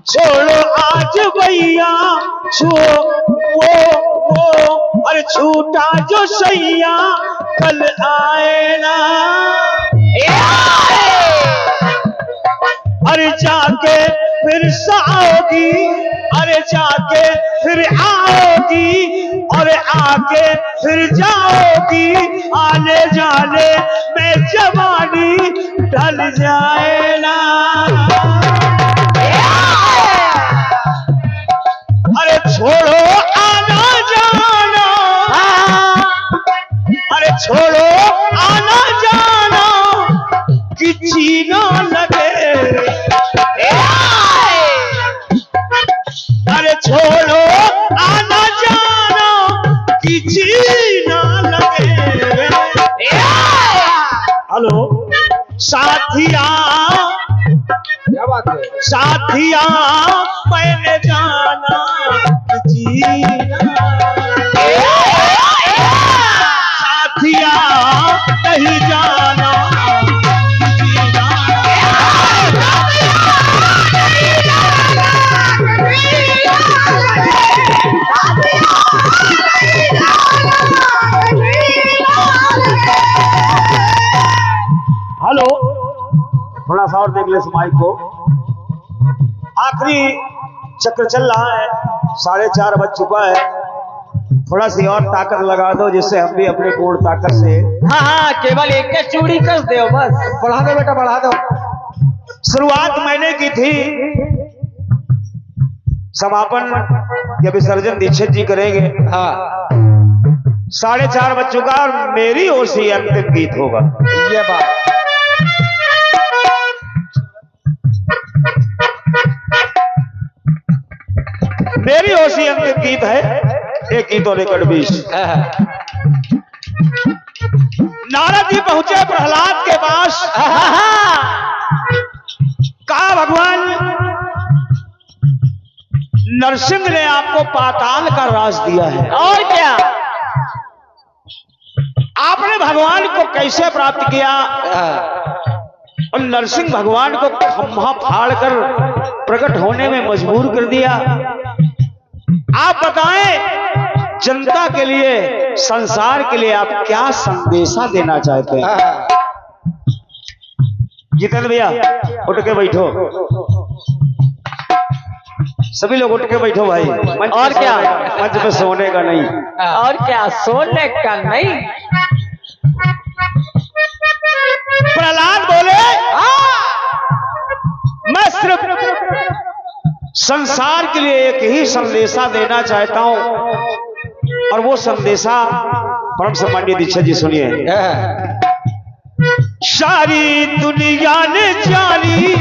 छोड़ो आज भैया वो अरे छूटा जो सैया कल आए ना। अरे जाके फिर आओगी, अरे जाके फिर आओगी और आके फिर जाओगी। आने जाने में जवानी ढल जाए ना। अरे छोड़ो आना जाना, अरे छोड़ो आना जाना कि जीना लगे। अरे छोड़ो आना जाना कि जीना लगे। हेलो साथिया, क्या बात है? साथिया मैंने जाना जीना, साथिया नहीं जाना जीना। हेलो थोड़ा सा और देख ले इस माइक को। आखिरी चक्र चल रहा है, 4:30 बज चुका है। थोड़ा सी और ताकत लगा दो जिससे हम भी अपने पूर्ण ताकत से। हाँ हाँ, केवल एक के चूड़ी कस दो बस। बढ़ा दो बेटा, बढ़ा दो। शुरुआत मैंने की थी, समापन या विसर्जन दीक्षित जी करेंगे। हाँ 4:30 बज चुका और मेरी ओर से अंतिम गीत होगा। ये बात मेरी ओर से अंतिम गीत है। एक गीत और 1:20। नारद जी पहुंचे प्रहलाद के पास। कहा भगवान नरसिंह ने आपको पाताल का राज दिया है, और क्या? आपने भगवान को कैसे प्राप्त किया? और नरसिंह भगवान को खंभा फाड़कर प्रकट होने में मजबूर कर दिया। आप बताएं जनता के लिए, संसार के लिए आप क्या संदेशा देना चाहते हैं? जितेंद्र भैया उठ के बैठो, सभी लोग उठ के बैठो भाई। और क्या? मंच पे सोने का नहीं। और क्या सोने का नहीं। प्रहलाद बोले मैं सिर्फ संसार के लिए एक ही संदेशा देना चाहता हूं, और वो संदेशा परम सम्माननीय दीक्षित जी सुनिए। सारी दुनिया ने जानी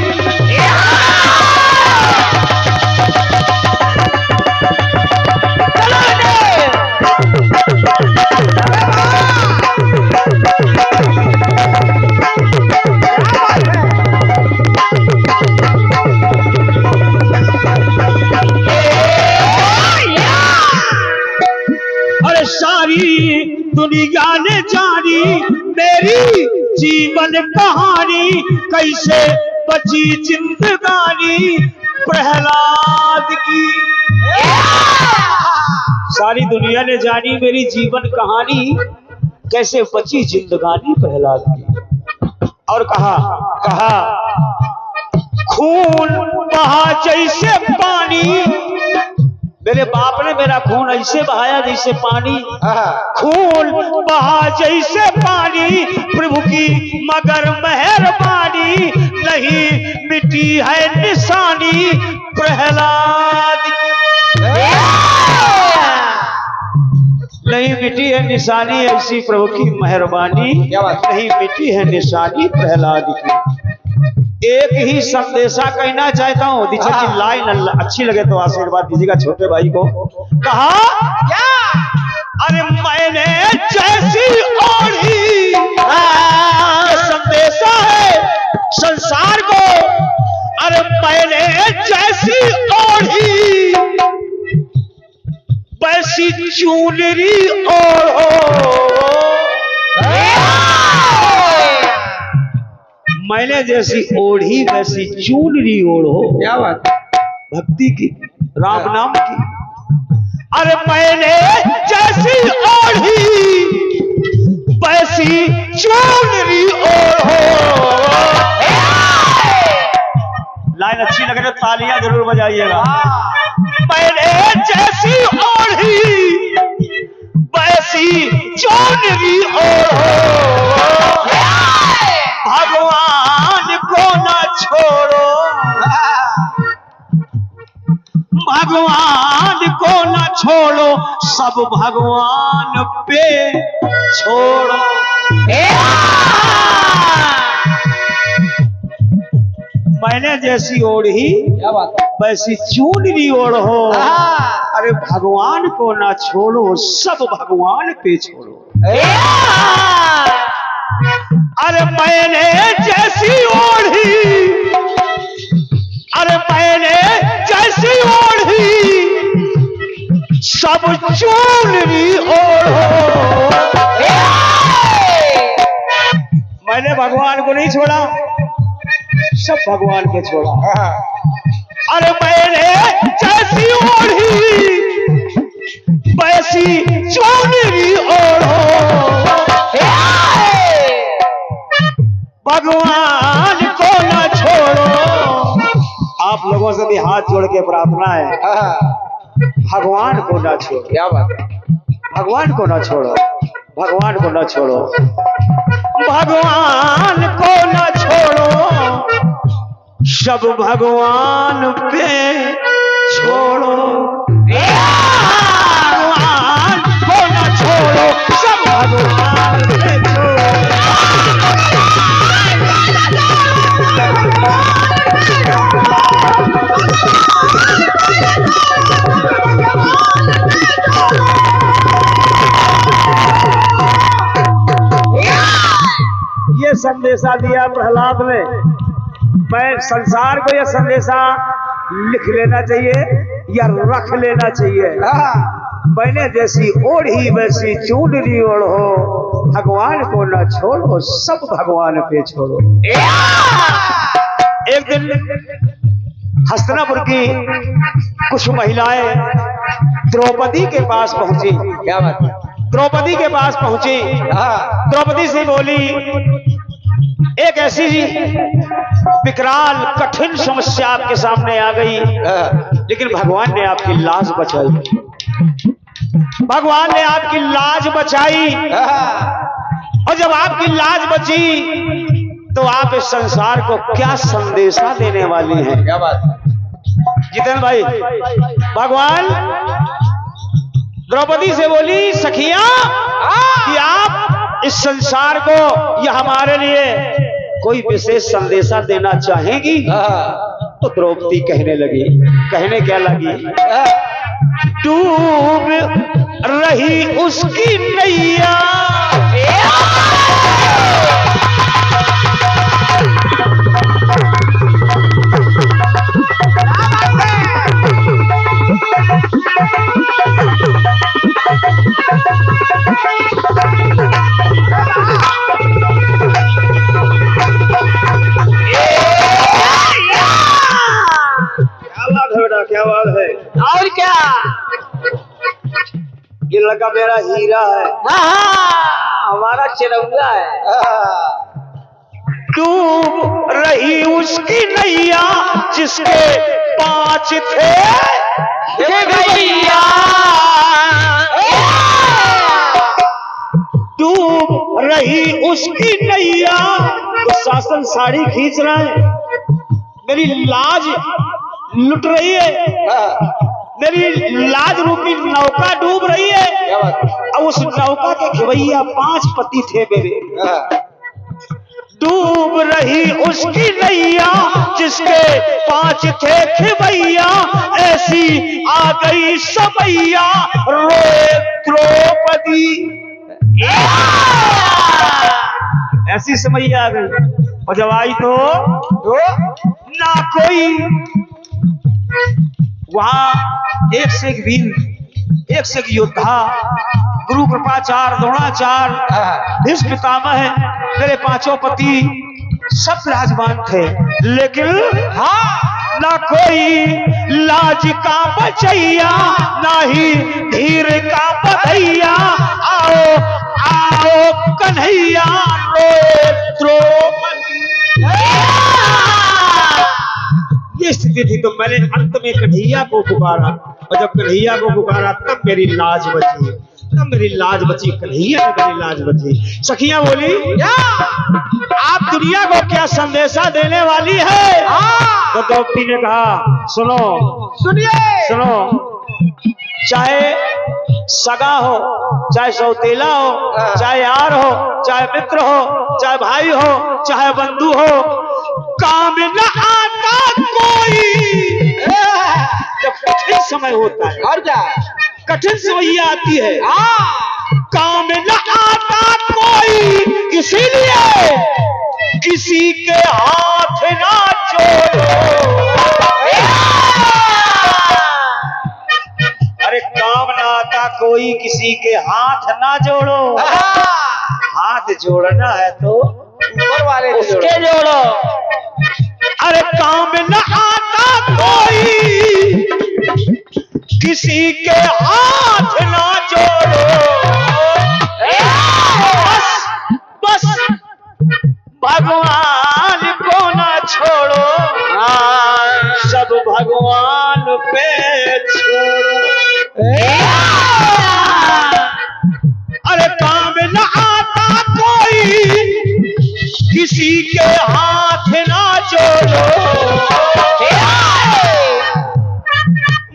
दुनिया ने जानी मेरी जीवन कहानी, कैसे बची जिंदगानी प्रहलाद की। सारी दुनिया ने जानी मेरी जीवन कहानी, कैसे बची जिंदगानी प्रहलाद की। और कहा खून बहा जैसे पानी, मेरे बाप ने मेरा खून ऐसे बहाया जैसे पानी। खून बहा जैसे पानी प्रभु की मगर मेहरबानी, नहीं मिटी है निशानी प्रहलाद की। नहीं मिटी है निशानी ऐसी प्रभु की मेहरबानी, नहीं मिटी है निशानी प्रहलाद की। एक ही संदेशा कहना चाहता हूं। दीक्षित जी लाइन अच्छी लगे तो आशीर्वाद दीजिएगा छोटे भाई को। कहा क्या? अरे मैंने जैसी ओढ़ी, संदेशा है संसार को। अरे मैंने जैसी ओढ़ी वैसी चुनरी ओढ़ो। मैंने जैसी ओढ़ी वैसी चुनरी ओढ़ो। क्या बात? भक्ति की, राम नाम की। अरे मैंने जैसी ओढ़ी वैसी चुनरी ओढ़ो। लाइन अच्छी लगे तो तालियां जरूर बजाइएगा। मैंने जैसी ओढ़ी वैसी चुनरी ओढ़ो, भगवान को न छोड़ो, भगवान को न छोड़ो, सब भगवान पे छोड़ो। मैंने जैसी ओढ़ी क्या बात है? वैसी चुनरी ओढ़ो। अरे भगवान को ना छोड़ो, सब भगवान पे छोड़ो। अरे मैंने जैसी ओढ़ी, अरे मैंने जैसी ओढ़ी, सब चुनरी ओढ़ो। मैंने भगवान को नहीं छोड़ा, सब भगवान पे छोड़ा। अरे मैंने जैसी ओढ़ी वैसी चुनरी ओढ़ो, भगवान को न छोड़ो। आप लोगों से भी हाथ जोड़ के प्रार्थना है, भगवान को न छोड़ो। क्या बात है? भगवान को न छोड़ो, भगवान को न छोड़ो, भगवान को न छोड़ो, सब भगवान पे छोड़ो। भगवान को न छोड़ो, सब भगवान पे छोड़ो। ये संदेशा दिया प्रहलाद ने। मैं संसार को यह संदेशा लिख लेना चाहिए या रख लेना चाहिए। मैंने जैसी ओढ़ी वैसी चुनरी ओढ़ो, भगवान को न छोड़ो, सब भगवान पे छोड़ो। एक दिन हस्तिनापुर की कुछ महिलाएं द्रौपदी के पास पहुंची। क्या बात है? द्रौपदी के पास पहुंची, द्रौपदी से बोली, एक ऐसी विकराल कठिन समस्या आपके सामने आ गई, लेकिन भगवान ने आपकी लाज बचाई। भगवान ने आपकी लाज बचाई, और जब आपकी लाज बची तो आप इस संसार को क्या संदेशा देने वाली हैं? क्या बात है? जितेंद्र भाई, भगवान द्रौपदी से बोली, सखिया कि आप इस संसार को या हमारे लिए कोई विशेष संदेशा देना चाहेंगी? तो द्रौपदी कहने लगी, कहने क्या लगी, डूब रही उसकी नैया, क्या बात है? और क्या? ये लड़का मेरा हीरा है, हमारा चिरौंगा है। डूब रही उसकी नैया जिसके 5 थे भैया, डूब रही उसकी नैया। तो शासन साड़ी खींच रहा है, मेरी लाज लुट रही है, मेरी लाज रूपी नौका डूब रही है। अब उस नौका के खिवैया 5 पति थे मेरे, डूब रही उसकी नैया जिसके 5 थे खिवैया, ऐसी आ गई समैया रोए द्रौपदी। ऐसी समैया आ गई, और जब आई तो ना कोई वहां एक से एक वीर, एक से एक योद्धा, गुरु कृपाचार्य, द्रोणाचार्य, भीष्म पितामह, मेरे 5 पति सब विराजमान थे, लेकिन ना कोई लाज का बचैया, ना ही धीर का बधैया। आओ आओ कन्हैया रोए द्रौपदी। ये स्थिति थी तो मैंने अंत में कन्हैया को पुकारा, और जब कन्हैया को पुकारा तब मेरी लाज बची, तब मेरी लाज बची, कन्हैया ने मेरी लाज बची। सखियां बोली आप दुनिया को क्या संदेशा देने वाली है? तो द्रौपदी ने कहा सुनो सुनिए सुनो, चाहे सगा हो, चाहे सौतेला हो, चाहे यार हो, चाहे मित्र हो, चाहे भाई हो, चाहे बंधु हो, काम न आता कोई। जब कठिन समय होता है, और क्या कठिन समय आती है, काम न आता कोई, इसीलिए किसी के हाथ ना जोड़ो। अरे काम ना आता कोई, किसी के हाथ ना जोड़ो। हाथ जोड़ना है तो ऊपर वाले से उसके जोड़ो। अरे काम न आता कोई, किसी के हाथ ना जोड़ो। बस बस भगवान को ना छोड़ो, सब भगवान पे छोड़ो। अरे काम न आता कोई, किसी के हाथ ना जोड़ो।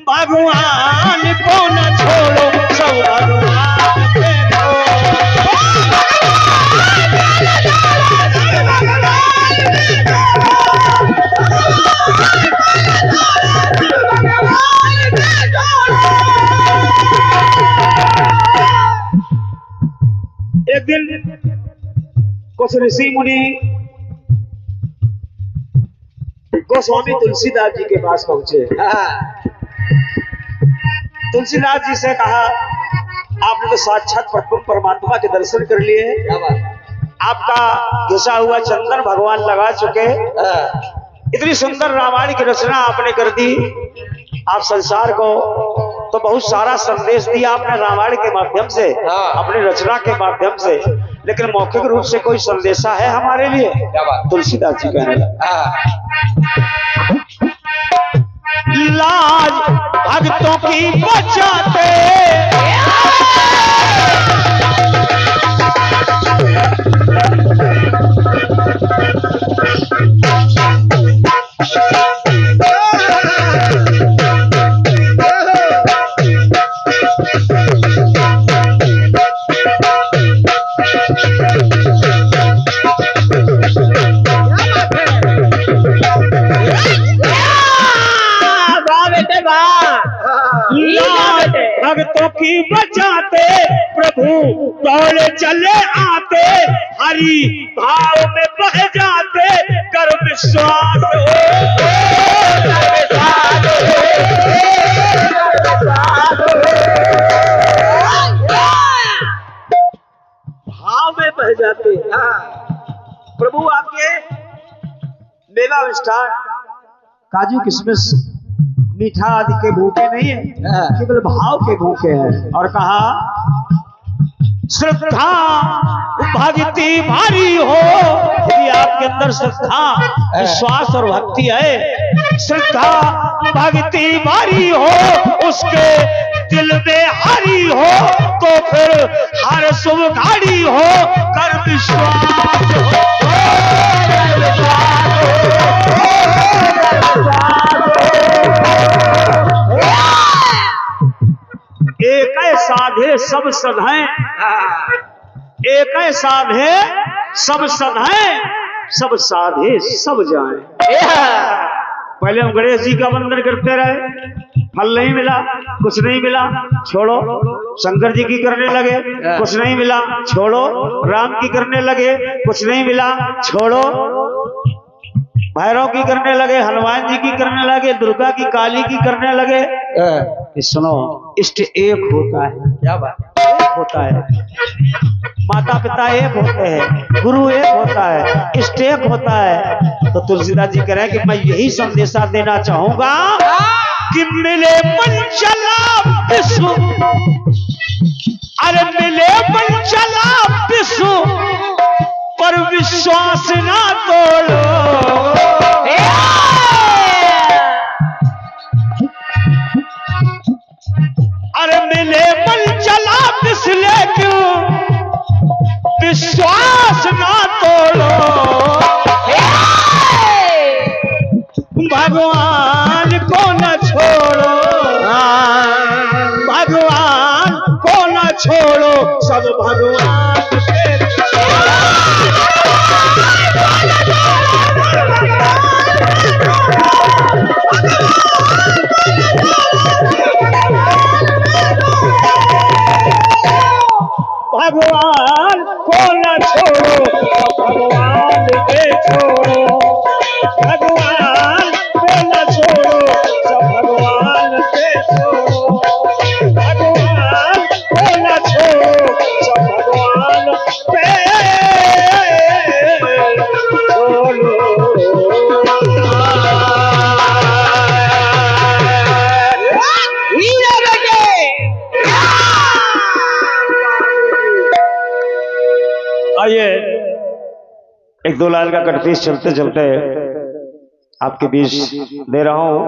भगवान को न छोड़ो, सब भगवान पे एक दिन कुछ ऋषि मुनि गोस्वामी तुलसीदास जी के पास पहुंचे। तुलसीदास जी से कहा आपने तो साक्षात परमात्मा के दर्शन कर लिए, आपका घिसा हुआ चंदन भगवान लगा चुके, इतनी सुंदर रामायण की रचना आपने कर दी, आप संसार को तो बहुत सारा संदेश दिया आपने रामायण के माध्यम से, अपनी रचना के माध्यम से, लेकिन मौखिक रूप से कोई संदेशा है हमारे लिए? तुलसीदास जी कहने लगे लाज भक्तों की बचाते, भक्तों की बचाते, प्रभु दौड़े चले आते, हरि भाव में बह जाते, कर विश्वास भाव में बह जाते। प्रभु आपके मेवा मिष्ठान काजू किशमिश मीठा आदि के भूखे नहीं है, केवल भाव के भूखे हैं। और कहा श्रद्धा भक्ति भारी हो, यदि आपके अंदर श्रद्धा विश्वास और भक्ति है, श्रद्धा भक्ति भारी हो, उसके दिल में हरी हो, तो फिर हर शुभ घड़ी हो, कर विश्वास एक साधे सब सधाए, एक साधे सब सधाए, सब साधे सब जाए। पहले हम गणेश जी का वंदन करते रहे, फल नहीं मिला, कुछ नहीं मिला, छोड़ो। शंकर जी की करने लगे, कुछ नहीं मिला, छोड़ो। राम की करने लगे, कुछ नहीं मिला, छोड़ो। भैरव की करने लगे, हनुमान जी की करने लगे, दुर्गा की, काली की करने लगे। सुनो, इष्ट एक होता है। क्या बात? होता है, माता पिता एक होते हैं, गुरु एक होता है, इष्ट एक होता है। तो तुलसीदास जी कह रहे हैं कि मैं यही संदेशा देना चाहूंगा कि मिले मन चला विश्व, अरे मिले मन चला विश्व पर विश्वास ना तोड़ो। अरे मिले मन चला पिछले क्यों विश्वास ना तोड़ो। भगवान को न छोड़ो, भगवान को न छोड़ो, सब भगवान से भगवान को न छोड़ो, भगवान के छोड़ो, भगवान को न छोड़ो, सब भगवान के छोड़ो, भगवान को न छोड़ो, सब भगवान पे छोड़ो। आइए एक दो लाइन का कटपीस चलते चलते आपके बीच दे रहा हूं।